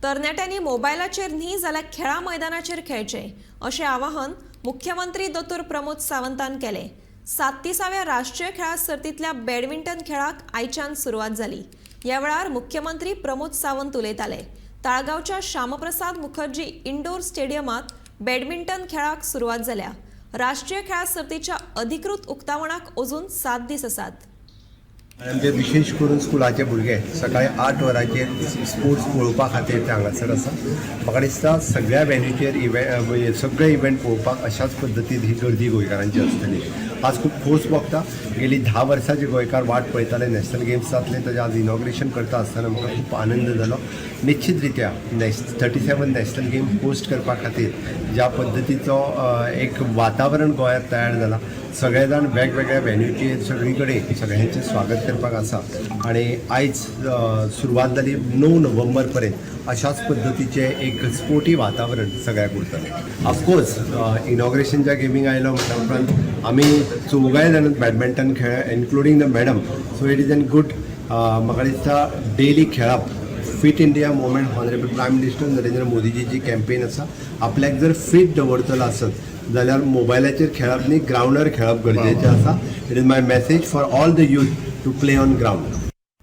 तरणाट्यांनी मोबायलाचेर न्ही जाल्यार खेळा मैदानाचेर खेळचे अशें आवाहन मुख्यमंत्री दोतोर प्रमोद सावंतान केलें। 37व्या राष्ट्रीय खेळा सर्तींतल्या बॅडमिंटन खेळाक आयच्यान सुरवात जाली। ह्या वेळार मुख्यमंत्री प्रमोद सावंत उलयताले। ताळगांवच्या श्यामप्रसाद मुखर्जी इंडोर स्टेडियमात बॅडमिंटन खेळाक सुरवात जाल्या। राष्ट्रीय खेळा सर्तीच्या अधिकृत उक्तावणाक अजून 7 दीस आसात। म्हणजे विशेष करून स्कुलाचे भुरगे सकाळी 8 वरांचेर स्पोर्ट्स पळोवपा खातीर ते हांगासर आसा। म्हाका दिसता सगळ्या वेन्यूचेर सगळे इव्हेंट पळोवपाक अशाच पद्दतीन ही गर्दी गोंयकारांची आसतली। आज खूब खोस भोगता। गेली 10 वर्सांचे गोंयकार वाट पळयताले नॅशनल गेम्स जातले, ताजें आज इनॉग्रेशन करता आसतना म्हाका खूब आनंद जालो। निश्चित रित्या 37 नॅशनल गेम होस्ट करपा खातीर ज्या पद्दतीचो एक वातावरण गोंयांत तयार जाला, सगळे जाण वेगवेगळ्या वेन्यूचेर सगळी कडेन सगळ्यांचें स्वागत करपाक आसा आनी आयज सुरवात जाली 9 नोव्हेंबर पर्यंत अशाच पद्दतीचें एक स्पोर्टी वातावरण सगळ्याक उरतलें। ऑफकोर्स इनॉग्रेशनच्या गेमीक आयलो म्हणटा उपरांत आमी 4 जाण बॅडमिंटन खेळ including the madam, so it is an good म्हाका दिसता डेली खेळप। Fit India movement honourable prime minister Narendra Modiji campaign आसा। आपल्याक जर फिट दवरतलो आसत जाल्यार मोबायलाचेर खेळप न्ही, ग्रावंडार खेळप गरजेचें आसा। It is my message for all the youth to play on ground.